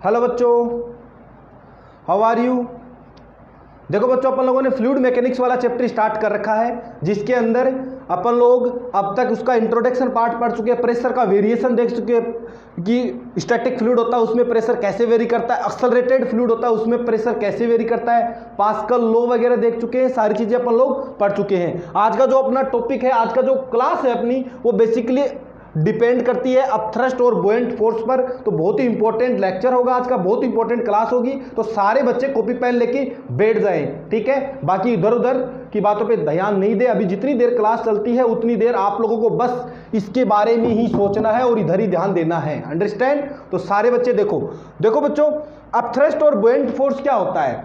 Hello बच्चों, how are you. देखो बच्चों, अपन लोगों ने फ्लूइड मैकेनिक्स वाला चैप्टर स्टार्ट कर रखा है, जिसके अंदर अपन लोग अब तक उसका इंट्रोडक्शन पार्ट पढ़ चुके हैं, प्रेशर का वेरिएशन देख चुके हैं कि स्टैटिक फ्लूइड होता है उसमें प्रेशर कैसे वेरी करता है, एक्सेलरेटेड फ्लूइड होता है उसमें प्रेशर कैसे वेरी करता है, पास्कल लॉ वगैरह देख चुके हैं, सारी चीजें अपन लोग पढ़ चुके हैं। आज का जो अपना टॉपिक है, आज का जो क्लास है अपनी, वो बेसिकली डिपेंड करती है अपथ्रस्ट और बुओयंट फोर्स पर। तो बहुत ही इंपॉर्टेंट लेक्चर होगा आज का, बहुत इंपॉर्टेंट क्लास होगी, तो सारे बच्चे कॉपी पेन लेके बैठ जाएं, ठीक है। बाकी इधर उधर की बातों पे ध्यान नहीं दे। अभी जितनी देर क्लास चलती है उतनी देर आप लोगों को बस इसके बारे में ही सोचना है और इधर ही ध्यान देना है, अंडरस्टैंड। तो सारे बच्चे देखो बच्चों, अपथ्रस्ट और बुओयंट फोर्स क्या होता है।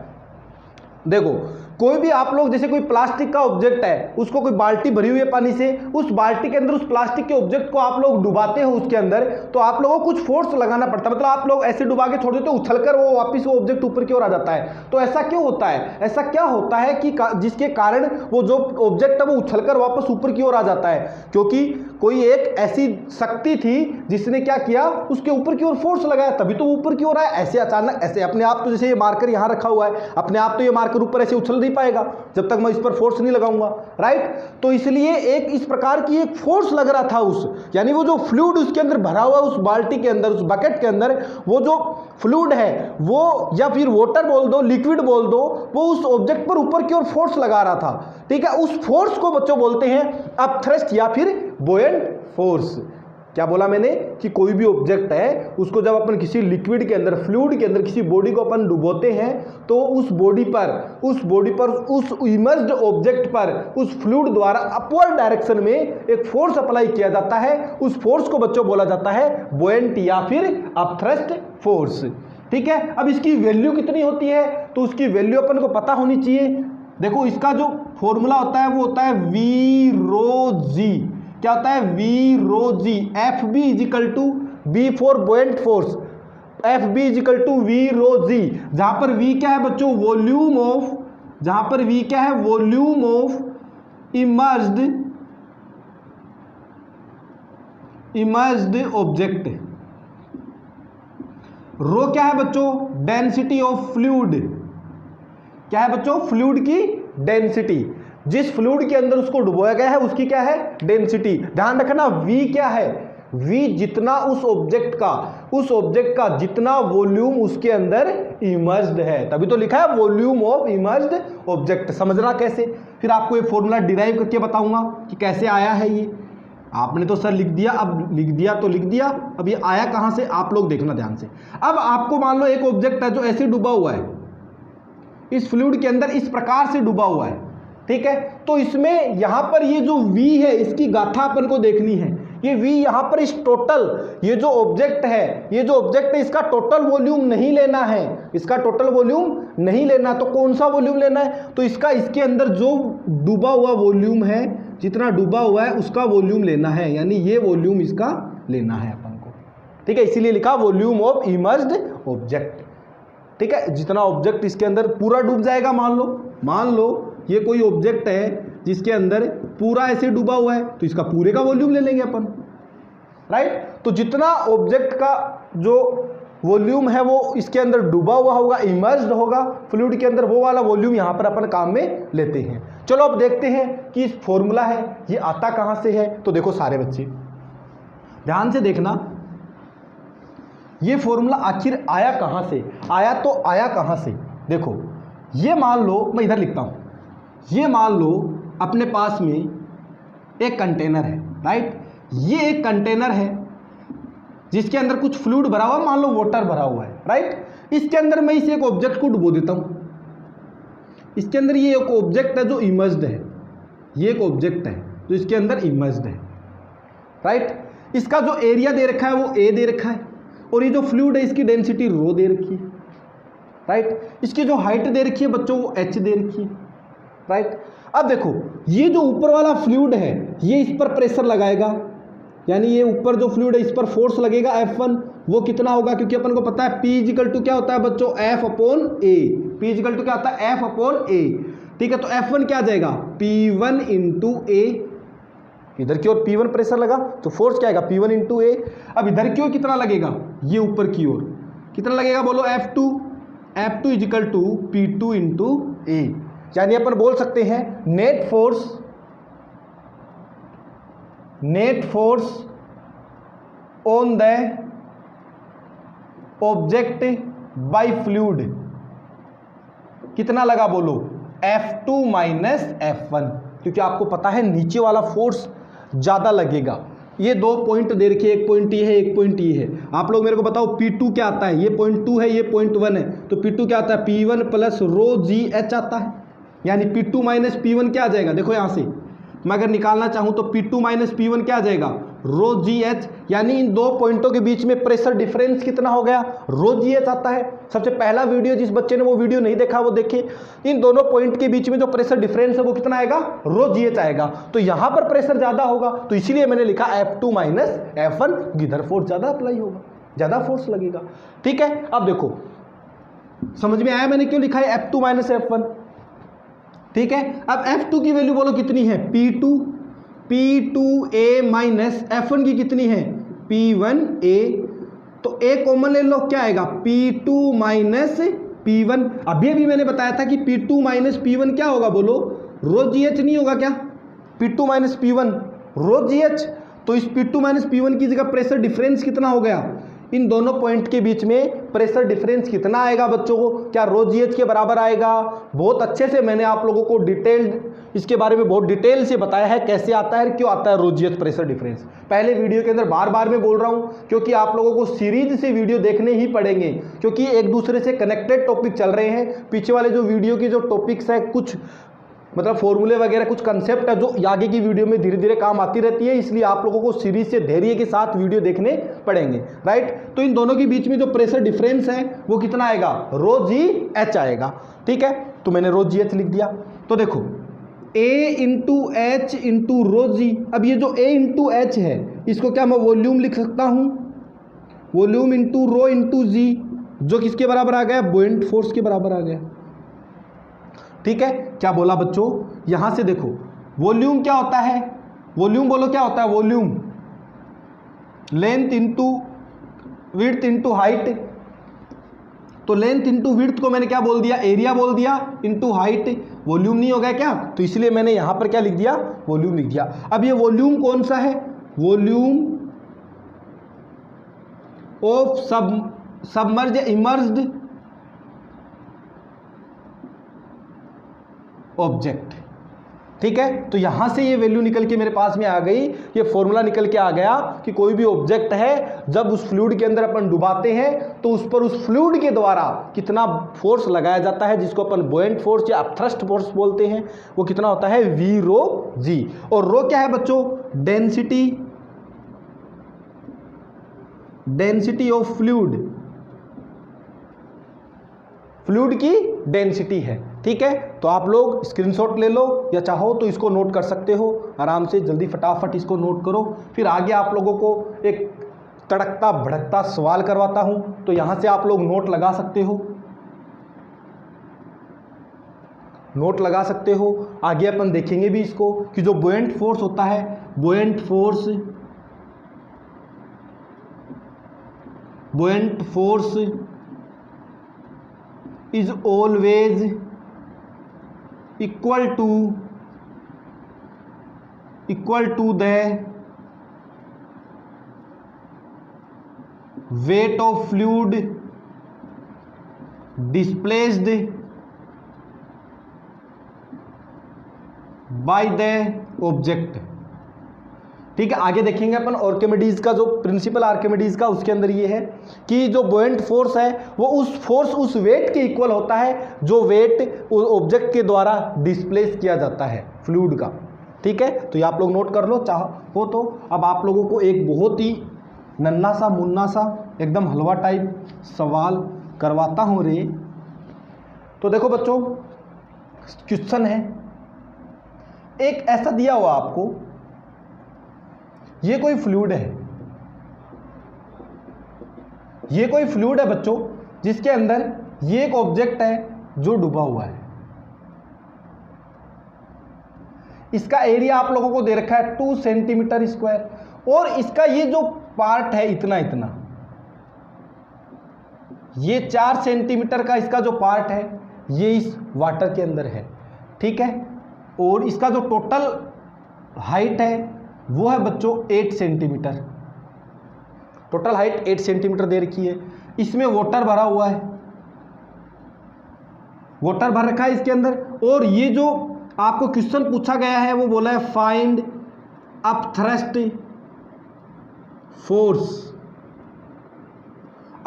देखो, कोई भी आप लोग जैसे कोई प्लास्टिक का ऑब्जेक्ट है, उसको कोई बाल्टी भरी हुई है पानी से, उस बाल्टी के अंदर उस प्लास्टिक के ऑब्जेक्ट को आप लोग डुबाते हो उसके अंदर, तो आप लोगों को कुछ फोर्स लगाना पड़ता है। मतलब आप लोग ऐसे डुबा के छोड़ देते हो, उछलकर वो वापस वो ऑब्जेक्ट ऊपर की ओर आ जाता है। तो ऐसा क्यों होता है, ऐसा क्या होता है कि जिसके कारण वो जो ऑब्जेक्ट है वो उछलकर वापस ऊपर की ओर आ जाता है? क्योंकि कोई एक ऐसी शक्ति थी जिसने क्या किया, उसके ऊपर की ओर फोर्स लगाया, तभी तो ऊपर की ओर आया। ऐसे अचानक ऐसे अपने आप, तो जैसे ये मार्कर यहां रखा हुआ है, अपने आप तो ये मार्कर ऊपर ऐसे उछल नहीं पाएगा जब तक मैं इस पर फोर्स नहीं लगाऊंगा, राइट। तो इसलिए एक इस प्रकार की एक फोर्स लग रहा था उस, यानी वो जो फ्लूइड उसके अंदर भरा हुआ उस बाल्टी के अंदर, उस बकेट के अंदर, वो जो फ्लूइड है वो, या फिर वाटर बोल दो, लिक्विड बोल दो, वो उस ऑब्जेक्ट पर ऊपर की ओर फोर्स लगा रहा था, ठीक है। उस फोर्स को बच्चों बोलते हैं अपथ्रस्ट या फिर बुओयंट फोर्स। क्या बोला मैंने कि कोई भी ऑब्जेक्ट है उसको जब अपन किसी लिक्विड के अंदर, फ्लूइड के अंदर किसी बॉडी को अपन डुबोते हैं, तो उस बॉडी पर उस इमर्ज्ड ऑब्जेक्ट पर उस फ्लूइड द्वारा अपवर्ड डायरेक्शन में एक फोर्स अप्लाई किया जाता है। उस फोर्स को बच्चों बोला जाता है बुओयंट या फिर अपथ्रस्ट फोर्स, ठीक है। अब इसकी वैल्यू कितनी होती है, तो उसकी वैल्यू अपन को पता होनी चाहिए। देखो, इसका जो फॉर्मूला होता है वो होता है वी रो जी। क्या होता है? We rho ji. F B is equal to be for बुओयंट force, F B is equal to V rho जी। जहां पर वी क्या है बच्चों? वॉल्यूम ऑफ, जहां पर वी क्या है? Volume of immersed object. Rho क्या है बच्चों? Density of fluid. क्या है बच्चों? फ्लूइड की डेंसिटी। जिस फ्लूइड के अंदर उसको डुबोया गया है उसकी क्या है? डेंसिटी। ध्यान रखना, V क्या है? V जितना उस ऑब्जेक्ट का जितना वॉल्यूम उसके अंदर इमर्ज्ड है, तभी तो लिखा है वॉल्यूम ऑफ इमर्ज्ड ऑब्जेक्ट। समझना कैसे? फिर आपको ये फॉर्मूला डिराइव करके बताऊंगा कि कैसे आया है ये। आपने तो सर लिख दिया, अब लिख दिया तो लिख दिया, अब ये आया कहां से आप लोग देखना ध्यान से। अब आपको मान लो एक ऑब्जेक्ट है जो ऐसे डूबा हुआ है, इस फ्लूइड के अंदर इस प्रकार से डूबा हुआ है, ठीक है। तो इसमें यहां पर ये जो V है इसकी गाथा अपन को देखनी है। ये V यहां पर इस टोटल, ये जो ऑब्जेक्ट है इसका टोटल वॉल्यूम नहीं लेना है, इसका टोटल वॉल्यूम नहीं लेना। तो कौन सा वॉल्यूम लेना है? तो इसके अंदर जो डूबा हुआ वॉल्यूम है, जितना डूबा हुआ है उसका वॉल्यूम लेना है, यानी ये वॉल्यूम इसका लेना है अपन को, ठीक है। इसीलिए लिखा वॉल्यूम ऑफ इमर्ज्ड ऑब्जेक्ट, ठीक है। जितना ऑब्जेक्ट इसके अंदर पूरा डूब जाएगा, मान लो ये कोई ऑब्जेक्ट है जिसके अंदर पूरा ऐसे डूबा हुआ है, तो इसका पूरे का वॉल्यूम ले लेंगे अपन, राइट। तो जितना ऑब्जेक्ट का जो वॉल्यूम है वो इसके अंदर डूबा हुआ होगा, इमर्ज्ड होगा फ्लूइड के अंदर, वो वाला वॉल्यूम यहां पर अपन काम में लेते हैं। चलो अब देखते हैं कि इस फॉर्मूला है ये आता कहां से है। तो देखो सारे बच्चे ध्यान से देखना, ये फॉर्मूला आखिर आया कहां से, आया कहां से। देखो, ये मान लो, मैं इधर लिखता हूं, ये मान लो अपने पास में एक कंटेनर है, राइट। ये एक कंटेनर है जिसके अंदर कुछ फ्लूइड भरा हुआ, मान लो वाटर भरा हुआ है, राइट। इसके अंदर मैं इस एक ऑब्जेक्ट को डुबो देता हूं। इसके अंदर ये एक ऑब्जेक्ट है जो इमर्ज्ड है, ये एक ऑब्जेक्ट है जो इसके अंदर इमर्ज्ड है, राइट। इसका जो एरिया दे रखा है वो A दे रखा है, और ये जो फ्लूइड है इसकी डेंसिटी रो दे रखी है, राइट। इसकी जो हाइट दे रखी है बच्चों वो H दे रखी है, राइट। अब देखो, ये जो ऊपर वाला फ्लूइड है ये इस पर प्रेशर लगाएगा, यानी ये ऊपर जो फ्लूइड है इस पर फोर्स लगेगा F1। वो कितना होगा? क्योंकि अपन को पता है P इक्वल टू क्या होता है बच्चों? F upon A। P equal to क्या होता है? F अपॉन A, ठीक है। तो F1 क्या आ जाएगा? P1 into A। इधर की ओर P1 प्रेशर लगा तो फोर्स क्या आएगा? P1 into A। अब इधर की ओर कितना लगेगा? ये ऊपर की ओर, कितना लगेगा बोलो, F2 is equal to P2 into A. यानी अपन बोल सकते हैं net force on the object by fluid कितना लगा बोलो, F2 माइनस F1, क्योंकि आपको पता है नीचे वाला फोर्स ज्यादा लगेगा। ये दो पॉइंट दे रखे, एक पॉइंट ये है, एक पॉइंट ये है। आप लोग मेरे को बताओ P2 क्या आता है, ये पॉइंट 2 है, ये पॉइंट 1 है, तो P2 क्या आता है, P1 प्लस रो जी एच आता है। यानी P2 माइनस P1 क्या आ जाएगा, देखो यहां से मैं अगर निकालना चाहूं तो P2 माइनस P1 क्या आ जाएगा, रो जी एच। यानी इन दो पॉइंटों के बीच में प्रेशर डिफरेंस कितना हो गया, रो जी एच आता है। सबसे पहला वीडियो, जिस बच्चे ने वो वीडियो नहीं देखा वो देखे। इन दोनों पॉइंट के बीच में जो प्रेशर डिफरेंस है वो कितना आएगा, रो जी एच आएगा। तो यहां पर प्रेशर ज्यादा होगा, तो इसीलिए मैंने लिखा F2 माइनस F1, इधर फोर्स ज्यादा अप्लाई होगा, ज्यादा फोर्स लगेगा। ठीक है, अब देखो समझ में आया मैंने क्यों लिखा है F2 माइनस F1। ठीक है, अब F2 की वैल्यू बोलो कितनी है, P2A माइनस F1 की कितनी है, P1A। तो A कॉमन ले लो, क्या आएगा, P2 माइनस P1। अभी मैंने बताया था कि P2 माइनस P1 क्या होगा बोलो, रो जी एच नहीं होगा क्या, P2 माइनस P1 रो जी एच। तो इस P2 माइनस P1 की जगह प्रेशर डिफरेंस कितना हो गया, इन दोनों पॉइंट के बीच में प्रेशर डिफरेंस कितना आएगा बच्चों को, क्या रो जी एच के बराबर आएगा। बहुत अच्छे से मैंने आप लोगों को इसके बारे में बहुत डिटेल से बताया है, कैसे आता है, क्यों आता है रो जी एच प्रेशर डिफरेंस। पहले वीडियो के अंदर बार बार मैं बोल रहा हूं, क्योंकि आप लोगों को सीरीज से वीडियो देखने ही पड़ेंगे, क्योंकि एक दूसरे से कनेक्टेड टॉपिक चल रहे हैं। पीछे वाले जो वीडियो की जो टॉपिक्स है, कुछ मतलब फॉर्मूले वगैरह कुछ कंसेप्ट है जो आगे की वीडियो में धीरे धीरे काम आती रहती है, इसलिए आप लोगों को सीरीज से धैर्य के साथ वीडियो देखने पड़ेंगे, राइट। तो इन दोनों के बीच में जो प्रेशर डिफरेंस है वो कितना आएगा, रो जी एच आएगा। ठीक है, तो मैंने रो जी एच लिख दिया। तो देखो A into H into rho g. अब ये जो A इंटू एच है इसको क्या मैं वॉल्यूम लिख सकता हूं, वॉल्यूम इंटू रो इंटू जी, जो किसके बराबर आ गया, बुओयंट फोर्स के बराबर आ गया। ठीक है, क्या बोला बच्चों, यहां से देखो वॉल्यूम क्या होता है, वॉल्यूम बोलो क्या होता है, volume length into width into height. तो लेंथ इंटू विड्थ को मैंने क्या बोल दिया, एरिया बोल दिया, इंटू हाइट, वॉल्यूम नहीं हो गया क्या, तो इसलिए मैंने यहां पर क्या लिख दिया, वॉल्यूम लिख दिया। अब ये वॉल्यूम कौन सा है, volume of submerge emerged object. ठीक है, तो यहां से ये वैल्यू निकल के मेरे पास में आ गई, ये फॉर्मूला निकल के आ गया कि कोई भी ऑब्जेक्ट है जब उस फ्लूइड के अंदर अपन डुबाते हैं तो उस पर उस फ्लूइड के द्वारा कितना फोर्स लगाया जाता है, जिसको अपन बुओयंट फोर्स या अपथ्रस्ट फोर्स बोलते हैं, वो कितना होता है, वी रो जी। और रो क्या है बच्चों, डेंसिटी ऑफ फ्लूइड, फ्लूइड की डेंसिटी है। ठीक है, तो आप लोग स्क्रीनशॉट ले लो या चाहो तो इसको नोट कर सकते हो आराम से, जल्दी फटाफट इसको नोट करो। फिर आगे आप लोगों को एक तड़कता भड़कता सवाल करवाता हूं, तो यहां से आप लोग नोट लगा सकते हो, नोट लगा सकते हो। आगे अपन देखेंगे भी इसको कि जो बुओयंट फोर्स होता है, buoyant force is always equal to the weight of fluid displaced by the object. ठीक है, आगे देखेंगे अपन आर्किमिडीज का जो प्रिंसिपल आर्किमिडीज का, उसके अंदर ये है कि जो बुओयंट फोर्स है वो उस वेट के इक्वल होता है जो वेट ऑब्जेक्ट के द्वारा डिस्प्लेस किया जाता है फ्लूइड का। ठीक है, तो ये आप लोग नोट कर लो चाहो तो। अब आप लोगों को एक बहुत ही नन्हा सा मुन्ना सा एकदम हलवा टाइप सवाल करवाता हूं रे। तो देखो बच्चों, क्वेश्चन है, एक ऐसा दिया हुआ आपको, ये कोई फ्लूइड है, ये कोई फ्लूइड है बच्चों, जिसके अंदर ये एक ऑब्जेक्ट है जो डूबा हुआ है। इसका एरिया आप लोगों को दे रखा है 2 सेंटीमीटर स्क्वायर, और इसका ये जो पार्ट है इतना इतना, ये 4 सेंटीमीटर का इसका जो पार्ट है ये इस वाटर के अंदर है, ठीक है। और इसका जो टोटल हाइट है वो है बच्चों 8 सेंटीमीटर। टोटल हाइट 8 सेंटीमीटर दे रखी है। इसमें वाटर भरा हुआ है, वाटर भर रखा है इसके अंदर। और ये जो आपको क्वेश्चन पूछा गया है वो बोला है find upthrust force.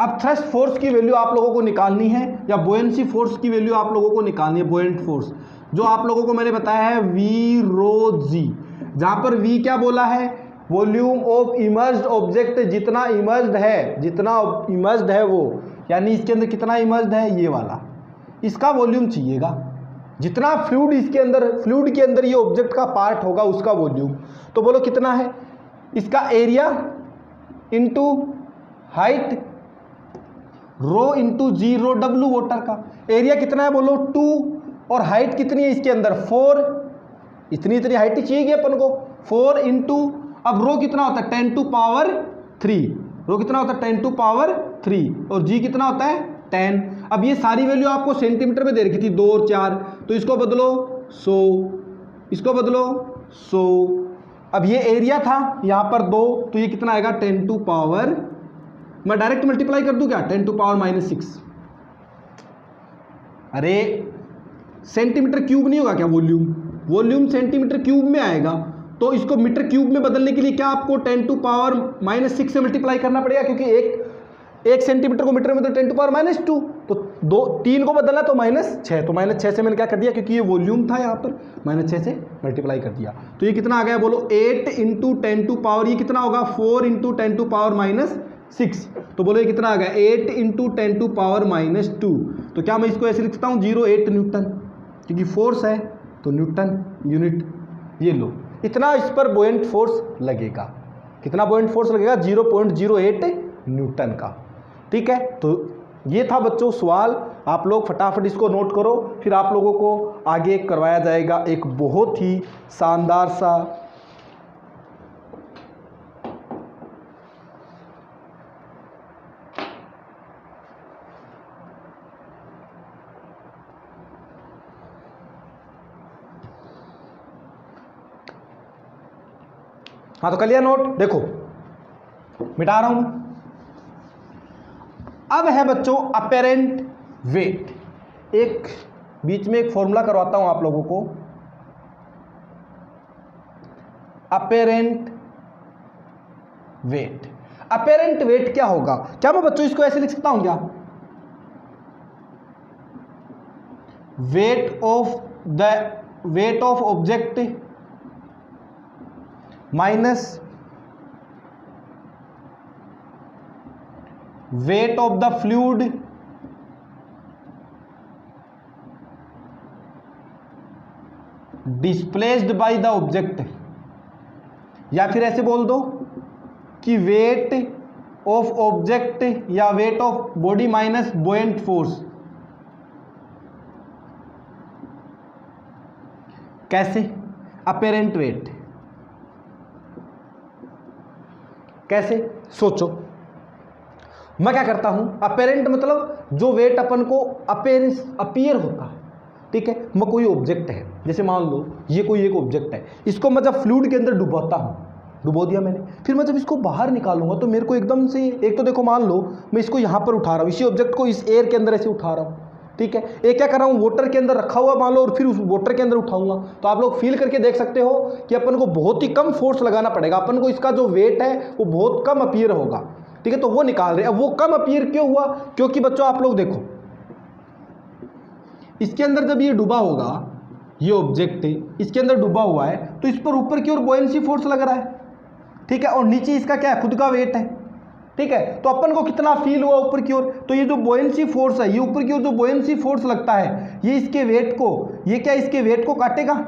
Upthrust force की वैल्यू आप लोगों को निकालनी है, या बुओयेंसी फोर्स की वैल्यू आप लोगों को निकालनी है। बुओयेंट फोर्स जो आप लोगों को मैंने बताया है वी रो जी, जहां पर वी क्या बोला है, वॉल्यूम ऑफ इमर्ज्ड ऑब्जेक्ट, जितना इमर्ज्ड है वो, यानी इसके अंदर कितना इमर्ज्ड है ये वाला, इसका वॉल्यूम चाहिएगा। जितना फ्लूइड इसके अंदर, फ्लूइड के अंदर ये ऑब्जेक्ट का पार्ट होगा उसका वॉल्यूम। तो बोलो कितना है, इसका area into height, rho into g, rho W water का। एरिया कितना है बोलो 2, और हाइट कितनी है इसके अंदर 4, इतनी हाइट ही चाहिए अपन को 4 इंटू, अब रो कितना होता है 10 टू पावर 3, रो कितना होता है 10 टू पावर 3, और जी कितना होता है 10। अब ये सारी वैल्यू आपको सेंटीमीटर में दे रखी थी 2 और 4, तो इसको बदलो 100, इसको बदलो 100। अब ये एरिया था यहाँ पर 2, तो ये कितना आएगा 10 टू पावर, मैं डायरेक्ट मल्टीप्लाई कर दूं क्या, 10 टू पावर -6। अरे सेंटीमीटर क्यूब नहीं होगा क्या वॉल्यूम सेंटीमीटर क्यूब में आएगा, तो इसको मीटर क्यूब में बदलने के लिए क्या आपको 10 टू पावर -6 से मल्टीप्लाई करना पड़ेगा, क्योंकि एक सेंटीमीटर को मीटर में तो 10 टू पावर -2, तो 3 को बदलना तो -6, तो -6 से मैंने क्या कर दिया, क्योंकि ये वॉल्यूम था यहाँ पर, -6 से मल्टीप्लाई कर दिया। तो ये कितना आ गया बोलो 8 इंटू 10 टू पावर, ये कितना होगा 4 इंटू 10 टू पावर -6, तो बोलो ये कितना आ गया 8 इंटू 10 टू पावर -2। तो क्या मैं इसको ऐसे लिख सकता हूँ 08 न्यूटन, क्योंकि फोर्स है तो न्यूटन यूनिट। ये लो, इतना इस पर बुओयेंट फोर्स लगेगा। कितना बुओयेंट फोर्स लगेगा 0.08 न्यूटन का, ठीक है। तो ये था बच्चों सवाल, आप लोग फटाफट इसको नोट करो, फिर आप लोगों को आगे करवाया जाएगा एक बहुत ही शानदार सा हाँ तो कर लिया नोट, देखो मिटा रहा हूं। अब है बच्चों अपेरेंट वेट। एक बीच में एक फॉर्मूला करवाता हूं आप लोगों को, अपेरेंट वेट। अपेरेंट वेट क्या होगा, क्या मैं बच्चों इसको ऐसे लिख सकता हूं क्या, weight of object minus weight of the fluid displaced by the object, या फिर ऐसे बोल दो कि वेट ऑफ ऑब्जेक्ट या weight of body minus buoyant force. कैसे अपेरेंट वेट, कैसे सोचो। मैं क्या करता हूं, अपेरेंट मतलब जो वेट अपन को अपीयर होता है, ठीक है। मैं कोई ऑब्जेक्ट है, जैसे मान लो ये कोई एक ऑब्जेक्ट है, इसको मैं जब फ्लूइड के अंदर डुबाता हूं, डुबो दिया मैंने, फिर मैं जब इसको बाहर निकालूंगा तो मेरे को एकदम से, एक तो देखो मान लो मैं इसको यहां पर उठा रहा हूं, इसी ऑब्जेक्ट को इस एयर के अंदर ऐसे उठा रहा हूं, ठीक है। एक क्या कर रहा हूँ, वाटर के अंदर रखा हुआ मान लो, और फिर उस वाटर के अंदर उठाऊंगा, तो आप लोग फील करके देख सकते हो कि अपन को बहुत ही कम फोर्स लगाना पड़ेगा, अपन को इसका जो वेट है वो बहुत कम अपीयर होगा, ठीक है। तो वो निकाल रहे हैं। अब वो कम अपीयर क्यों हुआ, क्योंकि बच्चों आप लोग देखो इसके अंदर जब ये डूबा होगा, ये ऑब्जेक्ट इसके अंदर डूबा हुआ है, तो इस पर ऊपर की ओर बुओयेंसी फोर्स लग रहा है, ठीक है, और नीचे इसका क्या है, खुद का वेट है, ठीक है। तो अपन को कितना फील हुआ ऊपर की ओर, तो ये जो बुओयेंसी फोर्स है, ये ऊपर की ओर जो बुओयेंसी फोर्स लगता है, ये इसके वेट को, ये क्या इसके वेट को काटेगा,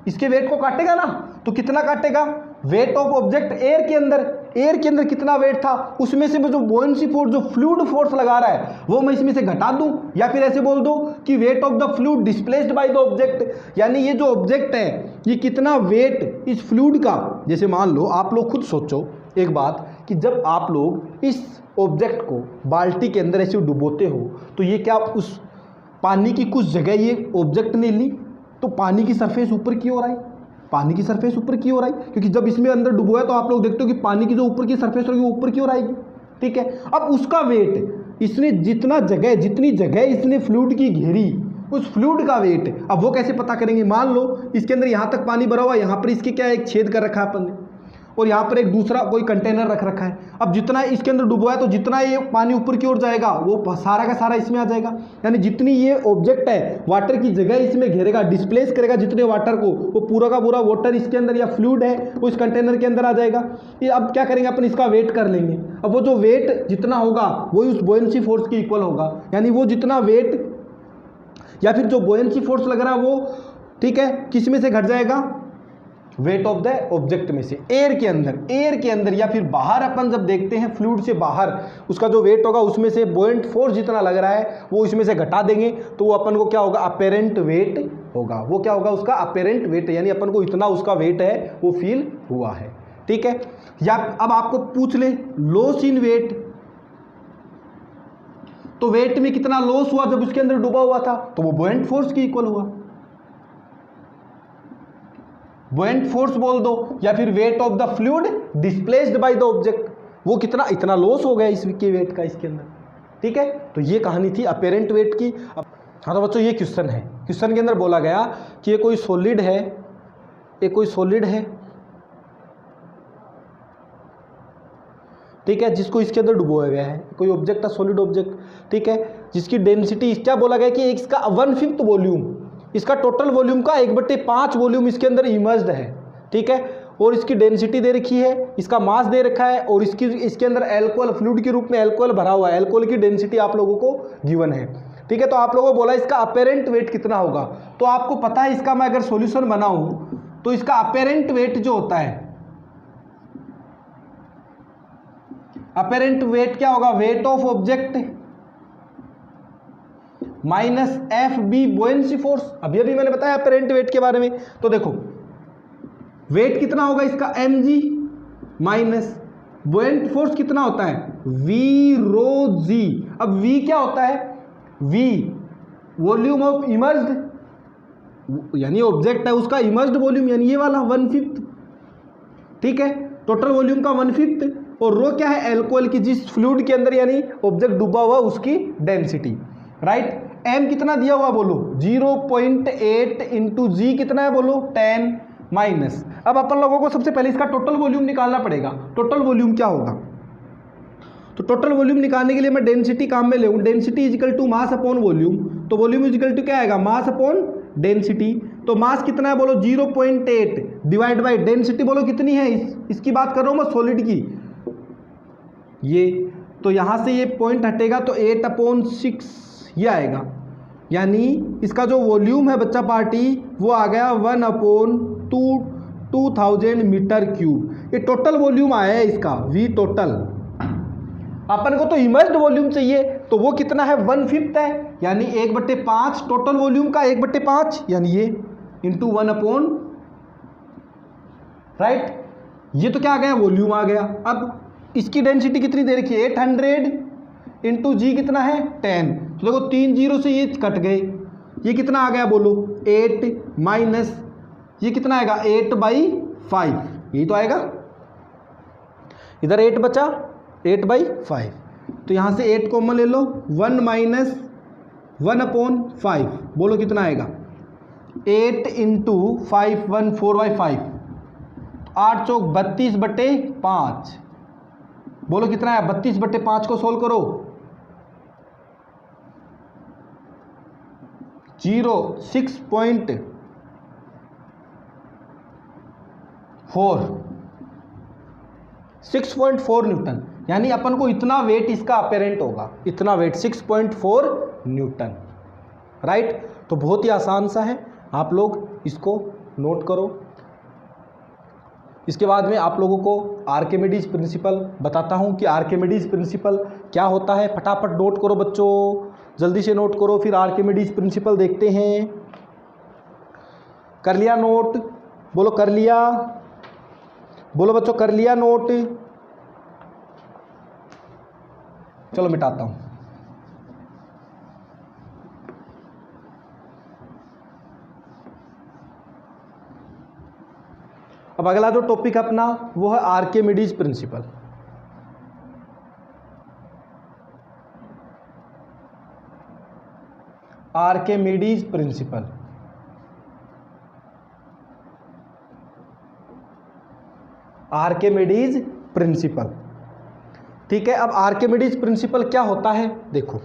इसके वेट को काटेगा ना। तो कितना काटेगा, वेट ऑफ ऑब्जेक्ट एयर के अंदर कितना वेट था, उसमें से मैं जो बुओयेंसी फोर्स, जो फ्लूइड फोर्स लगा रहा है, वो मैं इसमें से घटा दूं, या फिर ऐसे बोल दो कि weight of the fluid displaced by the object, यानी ये जो ऑब्जेक्ट है ये कितना वेट इस फ्लूइड का, जैसे मान लो आप लोग खुद सोचो एक बात कि जब आप लोग इस ऑब्जेक्ट को बाल्टी के अंदर ऐसे डुबोते हो तो ये क्या उस पानी की कुछ जगह ये ऑब्जेक्ट ने ली, तो पानी की सरफेस ऊपर की ओर आई, पानी की सरफेस ऊपर की ओर आई, क्योंकि जब इसमें अंदर डुबोया तो आप लोग देखते हो कि पानी की जो ऊपर की सरफेस होगी वो ऊपर की ओर आएगी। ठीक है, अब उसका वेट, इसने जितनी जगह इसने फ्लूइड की घेरी, उस फ्लूइड का वेट, अब वो कैसे पता करेंगे। मान लो इसके अंदर यहाँ तक पानी भरा हुआ है, यहाँ पर इसके क्या है, एक छेद कर रखा है अपन ने, और यहाँ पर एक दूसरा कोई कंटेनर रख रखा है। अब जितना इसके अंदर डुबोया तो जितना ये पानी ऊपर की ओर जाएगा वो सारा का सारा इसमें आ जाएगा। यानी जितनी ये ऑब्जेक्ट है वाटर की जगह इसमें घेरेगा, डिस्प्लेस करेगा जितने वाटर को, वो पूरा का पूरा वाटर इसके अंदर या फ्लूइड है वो इस कंटेनर के अंदर आ जाएगा। ये अब क्या करेंगे अपन, इसका वेट कर लेंगे। अब वो जो वेट जितना होगा वही उस बुओयेंसी फोर्स के इक्वल होगा, यानी वो जितना वेट या फिर जो बुओयेंसी फोर्स लग रहा है वो, ठीक है, किस में से घट जाएगा, वेट ऑफ द ऑब्जेक्ट में से। एयर के अंदर या फिर बाहर अपन जब देखते हैं फ्लूइड से बाहर, उसका जो वेट होगा उसमें से बुओयेंट फोर्स जितना लग रहा है वो इसमें से घटा देंगे, तो वो अपन को क्या होगा, अपेरेंट वेट होगा। वो क्या होगा, उसका अपेरेंट वेट, यानी अपन को इतना उसका वेट है वो फील हुआ है। ठीक है, या अब आपको पूछ ले लॉस इन वेट, तो वेट में कितना लॉस हुआ जब उसके अंदर डूबा हुआ था, तो वो बुओयेंट फोर्स की इक्वल हुआ। बुओयेंट फोर्स बोल दो या फिर wait of the fluid displaced by the object, वो कितना, इतना लॉस हो गया इसके वेट का इसके अंदर। ठीक है, तो ये कहानी थी अपेरेंट वेट की। हाँ तो बच्चों ये क्वेश्चन है, क्वेश्चन के अंदर बोला गया कि ये कोई सॉलिड है, ये कोई सॉलिड है, ठीक है, जिसको इसके अंदर डुबोया गया है, कोई ऑब्जेक्ट है, सॉलिड ऑब्जेक्ट, ठीक है, जिसकी डेंसिटी क्या बोला गया कि इसका 1/5 वॉल्यूम, इसका टोटल वॉल्यूम का 1/5 वॉल्यूम इसके अंदर इमर्ज्ड है। ठीक है, और इसकी डेंसिटी दे रखी है, इसका मास दे रखा है, और इसके अंदर एल्कोहल फ्लूइड के रूप में एल्कोहल भरा हुआ है, एल्कोहल की डेंसिटी आप लोगों को गिवन है। ठीक है, तो आप लोगों को बोला इसका अपेरेंट वेट कितना होगा, तो आपको पता है इसका मैं अगर सॉल्यूशन बनाऊं तो इसका अपेरेंट वेट जो होता है, अपेरेंट वेट क्या होगा, weight of object minus F B buoyancy force. अभी मैंने बताया अपेरेंट वेट के बारे में, तो देखो वेट कितना होगा इसका mg माइनस बुओयेंट फोर्स कितना होता है v रो g। अब v क्या होता है, v वॉल्यूम ऑफ इमर्ज्ड, यानी ऑब्जेक्ट है उसका इमर्ज्ड वॉल्यूम, यानी ये वाला 1/5। ठीक है, टोटल वॉल्यूम का 1/5, और रो क्या है, एल्कोहल की जिस फ्लूइड के अंदर यानी ऑब्जेक्ट डूबा हुआ उसकी डेंसिटी। राइट, m कितना दिया हुआ बोलो 0.8 इंटू जी कितना है बोलो 10 माइनस। अब अपन लोगों को सबसे पहले इसका टोटल वॉल्यूम निकालना पड़ेगा। टोटल वॉल्यूम क्या होगा, तो टोटल वॉल्यूम निकालने के लिए मैं डेंसिटी काम में ले, density is equal to mass upon volume, तो वॉल्यूम इज इक्वल टू क्या आएगा, मास अपॉन डेंसिटी। तो मास कितना है बोलो 0.8 डिवाइड बाई डेंसिटी बोलो कितनी है, इसकी बात कर रहा हूँ मैं सॉलिड की, ये तो यहाँ से ये पॉइंट हटेगा तो 8/6 ये आएगा, यानी इसका जो वॉल्यूम है बच्चा पार्टी वो आ गया 1/2000 मीटर क्यूब। ये टोटल वॉल्यूम आया है इसका v टोटल। अपन को तो इमर्ज्ड वॉल्यूम चाहिए, तो वो कितना है 1/5 है, यानी 1/5 टोटल वॉल्यूम का 1/5, यानी ये इंटू 1/, राइट, ये तो क्या आ गया वॉल्यूम आ गया। अब इसकी डेंसिटी कितनी दे रखी है 800 इंटू जी कितना है 10, तो देखो 3 0 से ये कट गए, ये कितना आ गया बोलो 8 माइनस ये कितना आएगा 8/5, यही तो आएगा, इधर 8 बचा 8/5, तो यहाँ से 8 कॉमन ले लो, 1 माइनस 1/5 बोलो कितना आएगा 8 इंटू 5 1 4/5, 8 चौक 32/5 बोलो कितना है 32/5 को सोल्व करो 6.4 न्यूटन, यानी अपन को इतना वेट इसका अपेरेंट होगा, इतना वेट 6.4 न्यूटन। राइट, तो बहुत ही आसान सा है, आप लोग इसको नोट करो। इसके बाद में आप लोगों को आर्किमिडीज प्रिंसिपल बताता हूं कि आर्किमिडीज प्रिंसिपल क्या होता है, फटाफट नोट करो बच्चों, जल्दी से नोट करो, फिर आर्किमिडीज प्रिंसिपल देखते हैं। कर लिया नोट, बोलो कर लिया, बोलो बच्चों कर लिया नोट। चलो मिटाता हूं। अब अगला जो टॉपिक अपना वो है Archimedes principal. Archimedes principal, Archimedes principal, ठीक है। अब आर्किमिडीज प्रिंसिपल क्या होता है, देखो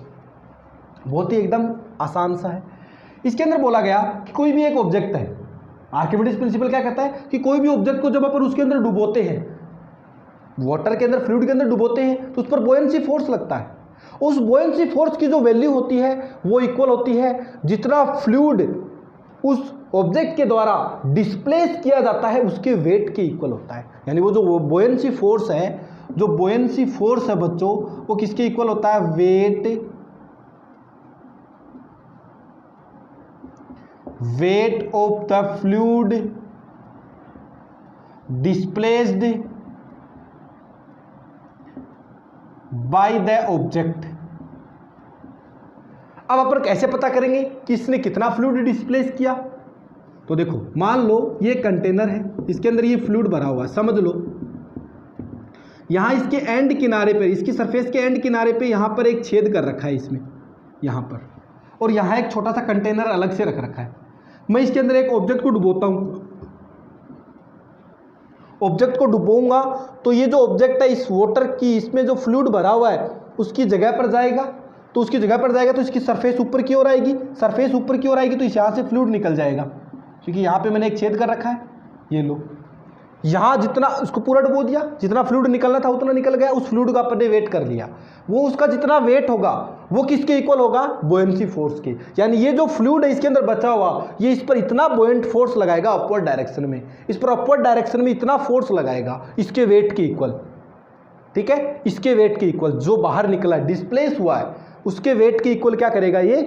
बहुत ही एकदम आसान सा है। इसके अंदर बोला गया कि कोई भी एक ऑब्जेक्ट है, आर्किमिडीज प्रिंसिपल क्या कहता है कि कोई भी ऑब्जेक्ट को जब अपन उसके अंदर डुबोते हैं, वाटर के अंदर, फ्लूइड के अंदर डुबोते हैं, तो उस पर बोयेंसी फोर्स लगता है। उस बोयेंसी फोर्स की जो वैल्यू होती है वो इक्वल होती है जितना फ्लूइड उस ऑब्जेक्ट के द्वारा डिस्प्लेस किया जाता है उसके वेट के इक्वल होता है। यानी वो जो बोयेंसी फोर्स है, जो बोयेंसी फोर्स है बच्चों, वो किसके इक्वल होता है, wait of the fluid displaced by the object. अब अपन कैसे पता करेंगे कि इसने कितना फ्लूइड डिस्प्लेस किया, तो देखो मान लो ये कंटेनर है, इसके अंदर ये फ्लूइड भरा हुआ है, समझ लो यहां इसके एंड किनारे पे, इसकी सरफेस के एंड किनारे पे यहां पर एक छेद कर रखा है इसमें, यहां पर, और यहां एक छोटा सा कंटेनर अलग से रख रखा है। मैं इसके अंदर एक ऑब्जेक्ट को डुबोता हूं, ऑब्जेक्ट को डुबोऊंगा तो ये जो ऑब्जेक्ट है इस वाटर की, इसमें जो फ्लूइड भरा हुआ है उसकी जगह पर जाएगा, तो उसकी जगह पर जाएगा तो इसकी सरफेस ऊपर की ओर आएगी, सरफेस ऊपर की ओर आएगी तो यहाँ से फ्लूइड निकल जाएगा, क्योंकि यहाँ पे मैंने एक छेद कर रखा है। ये लो, यहाँ जितना उसको पूरा डुबो दिया, जितना फ्लूइड निकलना था उतना निकल गया, उस फ्लूइड का अपन ने वेट कर लिया, वो उसका जितना वेट होगा वो किसके इक्वल होगा, बोयेंसी फोर्स के। यानी ये जो फ्लूइड है इसके अंदर बचा हुआ, ये इस पर इतना बोयेंट फोर्स लगाएगा अपवर्ड डायरेक्शन में, इस पर अपवर्ड डायरेक्शन में इतना फोर्स लगाएगा इसके वेट के इक्वल, ठीक है, इसके वेट के इक्वल, जो बाहर निकला डिस्प्लेस हुआ है उसके वेट के इक्वल क्या करेगा, ये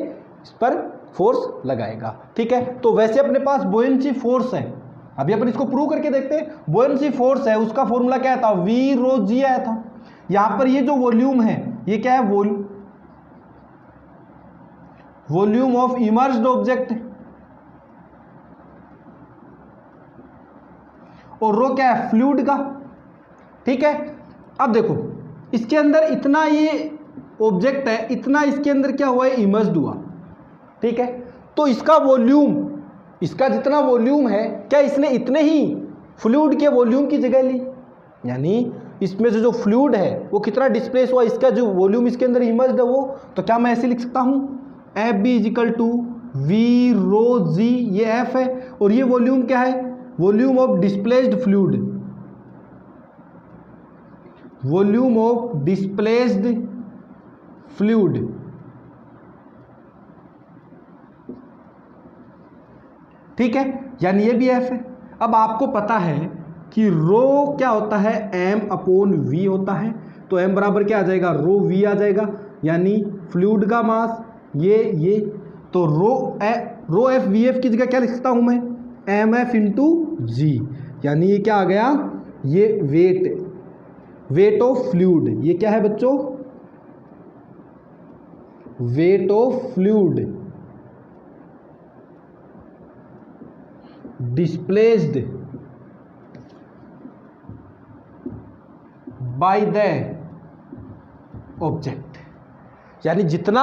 इस पर फोर्स लगाएगा, ठीक है। तो वैसे अपने पास बोयेंसी फोर्स है, अभी अपन इसको प्रूव करके देखते हैं। बोयेंसी फोर्स है, उसका फॉर्मूला क्या था, वी रो जी आया था। यहां पर ये जो वॉल्यूम है ये क्या है, वॉल्यूम ऑफ इमर्ज्ड ऑब्जेक्ट, और रो क्या है, फ्लूइड का, ठीक है। अब देखो इसके अंदर इतना ये ऑब्जेक्ट है, इतना इसके अंदर क्या हुआ है, इमर्ज्ड हुआ, ठीक है। तो इसका वॉल्यूम, इसका जितना वॉल्यूम है, क्या इसने इतने ही फ्लूइड के वॉल्यूम की जगह ली, यानी इसमें से जो फ्लूइड है वो कितना डिस्प्लेस हुआ, इसका जो वॉल्यूम इसके अंदर इमर्ज्ड है वो, तो क्या मैं ऐसे लिख सकता हूं, F B is equal to V rho g, ये एफ है, और ये वॉल्यूम क्या है, volume of displaced fluid, volume of displaced fluid, ठीक है, यानी ये भी एफ है। अब आपको पता है कि रो क्या होता है, एम अपॉन वी होता है, तो एम बराबर क्या आ जाएगा, रो वी आ जाएगा, यानी फ्लूइड का मास ये, तो रो एफ वी एफ की जगह क्या लिख सकता हूं मैं, एम एफ इंटू जी, यानी ये क्या आ गया, ये वेट ऑफ फ्लूइड, ये क्या है बच्चों, wait of fluid displaced by the object, यानी जितना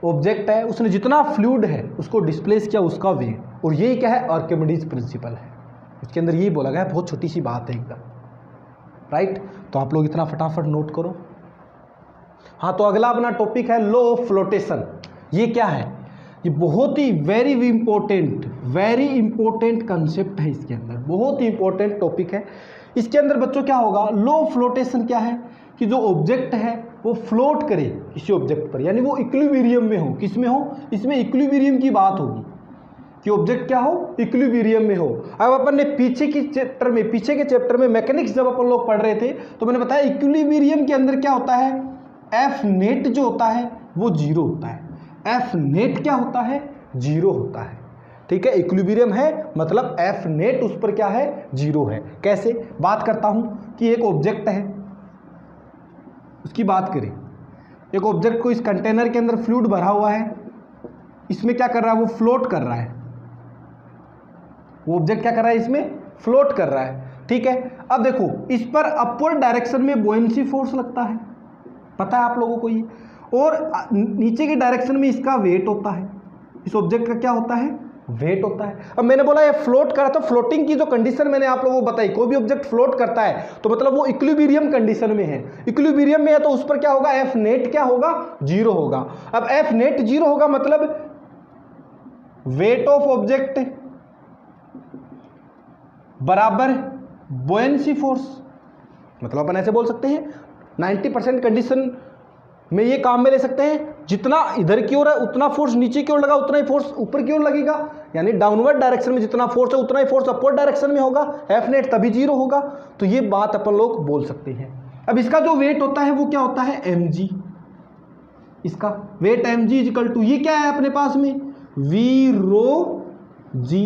ऑब्जेक्ट है उसने जितना फ्लूइड है उसको डिस्प्लेस किया, उसका वेट, और यही क्या है, आर्किमिडीज प्रिंसिपल है। इसके अंदर यही बोला गया है, बहुत छोटी सी बात है एकदम, राइट। तो आप लोग इतना फटाफट नोट करो। हाँ, तो अगला अपना टॉपिक है लॉ ऑफ फ्लोटेशन। ये क्या है, ये बहुत ही वेरी इंपॉर्टेंट कंसेप्ट है, इसके अंदर बहुत ही इंपॉर्टेंट टॉपिक है। इसके अंदर बच्चों क्या होगा, लॉ ऑफ फ्लोटेशन क्या है कि जो ऑब्जेक्ट है वो फ्लोट करे किसी ऑब्जेक्ट पर, यानी वो इक्विलिब्रियम में हो, किस में हो, इसमें इक्विलिब्रियम की बात होगी कि ऑब्जेक्ट क्या हो, इक्विलिब्रियम में हो। अब अपन ने पीछे के चैप्टर में मैकेनिक्स जब अपन लोग पढ़ रहे थे तो मैंने बताया इक्विलिब्रियम के अंदर क्या होता है, एफ नेट जो होता है वो जीरो होता है, एफ नेट क्या होता है, जीरो होता है, ठीक है। इक्विलिब्रियम है मतलब एफ नेट उस पर क्या है, जीरो है। कैसे, बात करता हूं कि एक ऑब्जेक्ट है, उसकी बात करें, एक ऑब्जेक्ट को इस कंटेनर के अंदर फ्लूइड भरा हुआ है, इसमें क्या कर रहा है, वो फ्लोट कर रहा है, वो ऑब्जेक्ट क्या कर रहा है, इसमें फ्लोट कर रहा है, ठीक है। अब देखो इस पर अपवर्ड डायरेक्शन में बुओयेंसी फोर्स लगता है, पता है आप लोगों को ये, और नीचे की डायरेक्शन में इसका वेट होता है, इस ऑब्जेक्ट का क्या होता है, वेट होता है। अब मैंने बोला ये फ्लोट करा, तो फ्लोटिंग की जो कंडीशन मैंने आप लोगों को बताई, कोई भी ऑब्जेक्ट फ्लोट करता है तो मतलब वो इक्विलिब्रियम कंडीशन में है, इक्विलिब्रियम में है तो उस पर क्या होगा, एफ नेट क्या होगा, 0 होगा। अब एफ नेट 0 होगा मतलब वेट ऑफ ऑब्जेक्ट बराबर बुओयेंसी फोर्स, मतलब अपन ऐसे बोल सकते हैं 90% कंडीशन में ये काम में ले सकते हैं, जितना इधर की ओर है उतना फोर्स नीचे की ओर लगा, उतना ही फोर्स ऊपर की ओर लगेगा, यानी डाउनवर्ड डायरेक्शन में जितना फोर्स है उतना ही फोर्स अपवर्ड डायरेक्शन में होगा, एफ नेट तभी 0 होगा। तो ये बात अपन लोग बोल सकते हैं। अब इसका जो वेट होता है वो क्या होता है, mg, इसका वेट mg इक्वल टू ये क्या है अपने पास में, v रो g।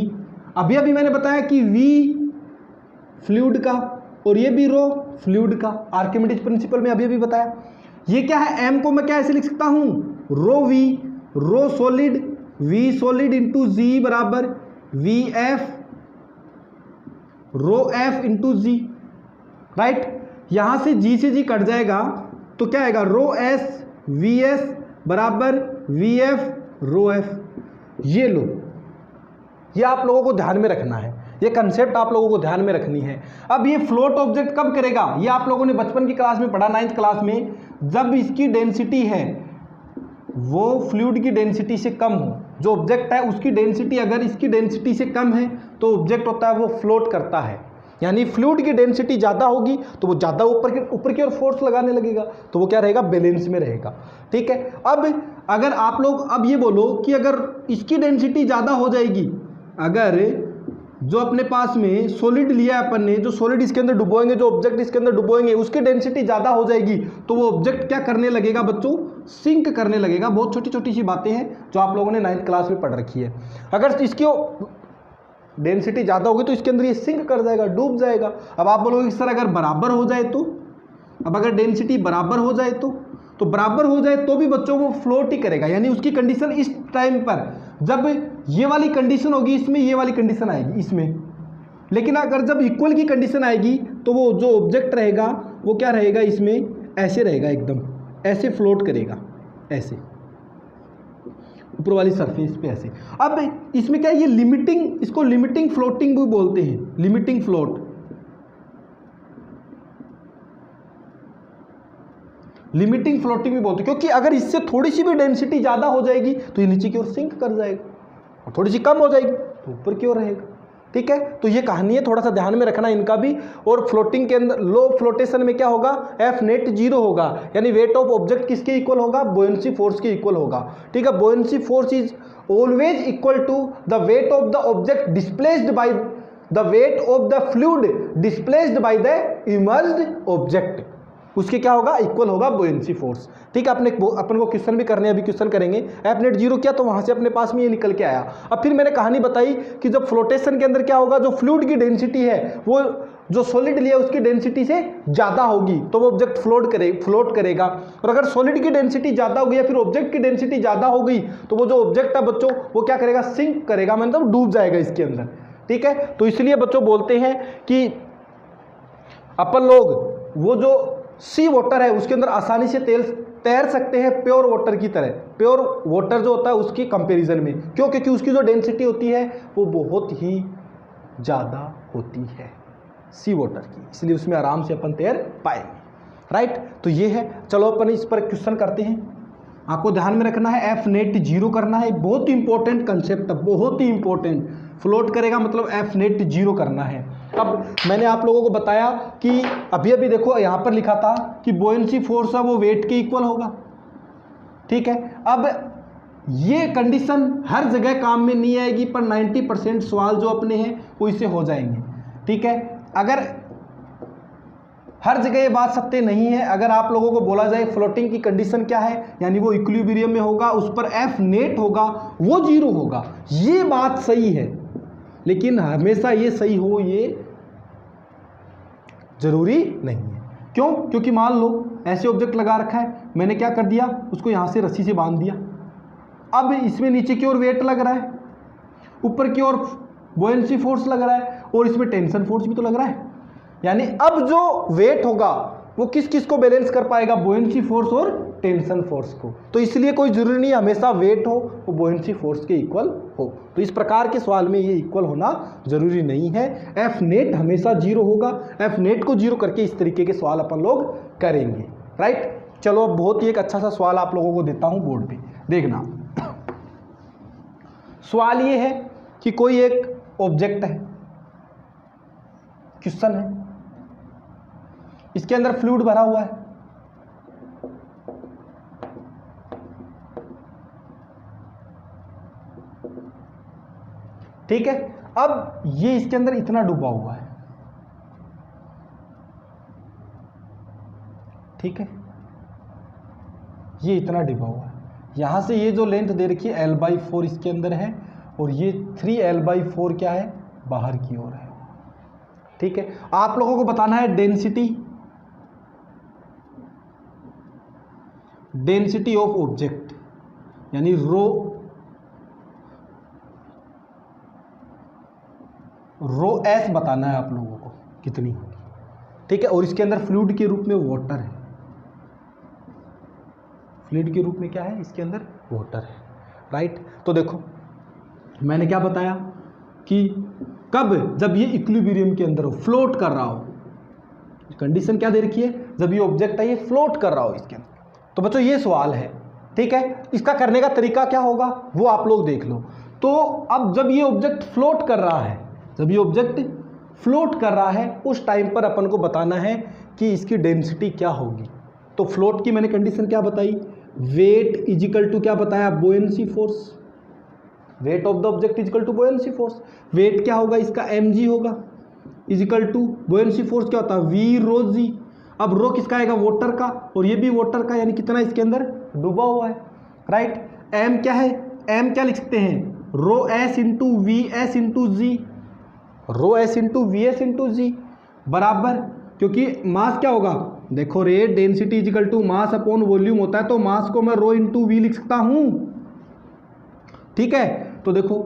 अभी मैंने बताया कि v फ्लूइड का और ये भी रो फ्लूइड का, आर्किमिडीज प्रिंसिपल में अभी बताया। ये क्या है, m को मैं क्या ऐसे लिख सकता हूं, rho v, rho solid, v solid into g बराबर V F rho f into g, right. यहां से g से g कट जाएगा तो क्या आएगा, रो s वी एस बराबर वी एफ रो एफ। ये लो, ये आप लोगों को ध्यान में रखना है, ये कंसेप्ट आप लोगों को ध्यान में रखनी है। अब ये फ्लोट ऑब्जेक्ट कब करेगा, ये आप लोगों ने बचपन की क्लास में पढ़ा, 9th क्लास में, जब इसकी डेंसिटी है वो फ्लूइड की डेंसिटी से कम हो, जो ऑब्जेक्ट है उसकी डेंसिटी अगर इसकी डेंसिटी से कम है तो ऑब्जेक्ट होता है वो फ्लोट करता है, यानी फ्लूइड की डेंसिटी ज़्यादा होगी तो वो ज़्यादा ऊपर की ओर फोर्स लगाने लगेगा, तो वो क्या रहेगा, बैलेंस में रहेगा, ठीक है। अब अगर आप लोग अब ये बोलो कि अगर इसकी डेंसिटी ज़्यादा हो जाएगी, अगर जो अपने पास में सॉलिड लिया है अपन ने, जो सॉलिड इसके अंदर डुबोएंगे, जो ऑब्जेक्ट इसके अंदर डुबोएंगे, उसकी डेंसिटी ज़्यादा हो जाएगी तो वो ऑब्जेक्ट क्या करने लगेगा बच्चों, सिंक करने लगेगा। बहुत छोटी छोटी सी बातें हैं जो आप लोगों ने 9th क्लास में पढ़ रखी है। अगर इसकी डेंसिटी ज़्यादा होगी तो इसके अंदर ये सिंक कर जाएगा, डूब जाएगा। अब आप बोलोगे सर अगर बराबर हो जाए तो, अब अगर डेंसिटी बराबर हो जाए तो बराबर हो जाए तो भी बच्चों वो फ्लोट ही करेगा, यानी उसकी कंडीशन इस टाइम पर जब ये वाली कंडीशन होगी इसमें, ये वाली कंडीशन आएगी इसमें, लेकिन अगर जब इक्वल की कंडीशन आएगी तो वो जो ऑब्जेक्ट रहेगा वो क्या रहेगा, इसमें ऐसे रहेगा, एकदम ऐसे फ्लोट करेगा, ऐसे ऊपर वाली सरफेस पे ऐसे। अब इसमें क्या है, ये लिमिटिंग, इसको लिमिटिंग फ्लोटिंग भी बोलते हैं, लिमिटिंग फ्लोट, लिमिटिंग फ्लोटिंग भी बोलते हैं, क्योंकि अगर इससे थोड़ी सी भी डेंसिटी ज़्यादा हो जाएगी तो ये नीचे की ओर सिंक कर जाएगा, और थोड़ी सी कम हो जाएगी तो ऊपर की ओर रहेगा, ठीक है। तो ये कहानी है, थोड़ा सा ध्यान में रखना इनका भी। और फ्लोटिंग के अंदर लो फ्लोटेशन में क्या होगा, एफ नेट 0 होगा, यानी वेट ऑफ ऑब्जेक्ट किसके इक्वल होगा, बुओयेंसी फोर्स के इक्वल होगा, ठीक है। Buoyancy force is always equal to the weight of the object displaced by the weight of the fluid displaced by the immersed object, उसके क्या होगा, इक्वल होगा बुओयेंसी फोर्स, ठीक है। अपन को क्वेश्चन भी करने, अभी क्वेश्चन करेंगे। एफ नेट 0 किया तो वहां से अपने पास में ये निकल के आया। अब फिर मैंने कहानी बताई कि जब फ्लोटेशन के अंदर क्या होगा, जो फ्लूइड की डेंसिटी है वो जो सॉलिड लिया उसकी डेंसिटी से ज़्यादा होगी तो वो ऑब्जेक्ट फ्लोट करेगा, और अगर सॉलिड की डेंसिटी ज़्यादा होगी या फिर ऑब्जेक्ट की डेंसिटी ज़्यादा हो गई तो वो जो ऑब्जेक्ट है बच्चों वो क्या करेगा, सिंक करेगा, मतलब डूब जाएगा इसके अंदर, ठीक है। तो इसलिए बच्चों बोलते हैं कि अपन लोग वो जो सी वाटर है उसके अंदर आसानी से तैर सकते हैं प्योर वाटर की तरह, प्योर वाटर जो होता है उसकी कंपैरिजन में, क्यों, क्योंकि उसकी जो डेंसिटी होती है वो बहुत ही ज़्यादा होती है सी वाटर की, इसलिए उसमें आराम से अपन तैर पाएंगे, राइट। तो ये है, चलो अपन इस पर क्वेश्चन करते हैं। आपको ध्यान में रखना है, एफ नेट 0 करना है, बहुत ही इंपॉर्टेंट कंसेप्ट है, बहुत ही इंपॉर्टेंट। फ्लोट करेगा मतलब एफ नेट 0 करना है। अब मैंने आप लोगों को बताया कि अभी देखो यहाँ पर लिखा था कि बुओयेंसी फोर्स है वो वेट के इक्वल होगा, ठीक है। अब ये कंडीशन हर जगह काम में नहीं आएगी, पर 90% सवाल जो अपने हैं वो इससे हो जाएंगे, ठीक है। अगर हर जगह ये बात सत्य नहीं है, अगर आप लोगों को बोला जाए फ्लोटिंग की कंडीशन क्या है, यानी वो इक्विलिब्रियम में होगा, उस पर एफ नेट होगा वो 0 होगा, ये बात सही है, लेकिन हमेशा ये सही हो ये जरूरी नहीं है। क्यों? क्योंकि मान लो ऐसे ऑब्जेक्ट लगा रखा है, मैंने क्या कर दिया, उसको यहाँ से रस्सी से बांध दिया। अब इसमें नीचे की ओर वेट लग रहा है, ऊपर की ओर बुओयेंसी फोर्स लग रहा है, और इसमें टेंशन फोर्स भी तो लग रहा है। यानी अब जो वेट होगा वो किस किस को बैलेंस कर पाएगा, बुओयेंसी फोर्स और टेंशन फोर्स को। तो इसलिए कोई जरूरी नहीं हमेशा वेट हो वो बुओयेंसी फोर्स के इक्वल हो। तो इस प्रकार के सवाल में ये इक्वल होना जरूरी नहीं है। एफ नेट हमेशा 0 होगा। एफ नेट को 0 करके इस तरीके के सवाल अपन लोग करेंगे, राइट। चलो अब बहुत ही एक अच्छा सा सवाल आप लोगों को देता हूं बोर्ड पे, देखना। सवाल ये है कि कोई एक ऑब्जेक्ट है, क्वेश्चन है, इसके अंदर फ्लूइड भरा हुआ है, ठीक है। अब ये इसके अंदर इतना डूबा हुआ है, ठीक है, ये इतना डूबा हुआ है। यहां से ये जो लेंथ दे रखी है L/4 इसके अंदर है, और ये 3L/4 क्या है, बाहर की ओर है, ठीक है। आप लोगों को बताना है डेंसिटी ऑफ ऑब्जेक्ट, यानी रो एस बताना है आप लोगों को कितनी होगी, ठीक है। और इसके अंदर फ्लूइड के रूप में वाटर है, फ्लूइड के रूप में क्या है, इसके अंदर वाटर है, राइट। तो देखो मैंने क्या बताया कि कब, जब ये इक्विलिब्रियम के अंदर हो, फ्लोट कर रहा हो, कंडीशन क्या दे रखी है, जब ये ऑब्जेक्ट है ये फ्लोट कर रहा हो इसके अंदर। तो बच्चों ये सवाल है, ठीक है। इसका करने का तरीका क्या होगा वो आप लोग देख लो। तो अब जब ये ऑब्जेक्ट फ्लोट कर रहा है, जब ये ऑब्जेक्ट फ्लोट कर रहा है उस टाइम पर अपन को बताना है कि इसकी डेंसिटी क्या होगी। तो फ्लोट की मैंने कंडीशन क्या बताई, वेट इजिकल टू क्या बताया, buoyancy force, weight of the object is equal to buoyancy force. Weight क्या होगा इसका, mg होगा, इजिकल टू बुओयेंसी फोर्स क्या होता है, v रो जी। अब रो किसका आएगा, वाटर का, और ये भी वाटर का, यानी कितना इसके अंदर डूबा हुआ है, राइट। m क्या है, m क्या लिख सकते हैं, rho S into V S into g, rho S into V S into g बराबर, क्योंकि मास क्या होगा, देखो rho density is equal to mass upon volume होता है, तो मास को मैं रो इंटू वी लिख सकता हूं, ठीक है। तो देखो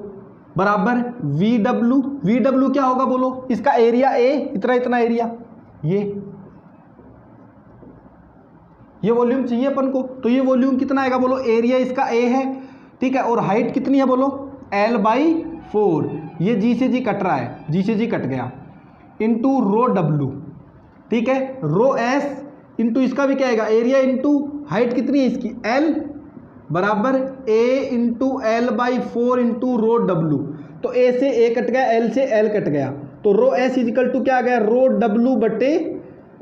बराबर वी डब्ल्यू क्या होगा बोलो, इसका एरिया ए, इतना इतना एरिया, ये वॉल्यूम चाहिए अपन को, तो ये वॉल्यूम कितना आएगा बोलो, एरिया इसका ए है, ठीक है। और हाइट कितनी है बोलो, L/4, ये जी से जी कट रहा है, जी से जी कट गया, इंटू रो डब्ल्यू, ठीक है। रो एस इंटू इसका भी क्या आएगा, एरिया इंटू हाइट कितनी है इसकी L, बराबर A into L/4 into rho W. तो A से A कट गया, L से L कट गया, तो रो एस इजिकल टू क्या आ गया, रो डब्ल्यू बटे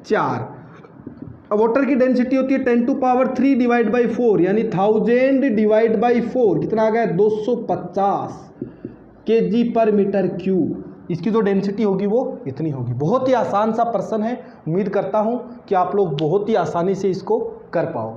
4। अब वाटर की डेंसिटी होती है 10⁻³ डिवाइड बाई 4, यानी 1000 डिवाइड बाई 4 कितना आ गया, 250 kg/m³। इसकी जो डेंसिटी होगी वो इतनी होगी। बहुत ही आसान सा प्रश्न है, उम्मीद करता हूँ कि आप लोग बहुत ही आसानी से इसको कर पाओगे।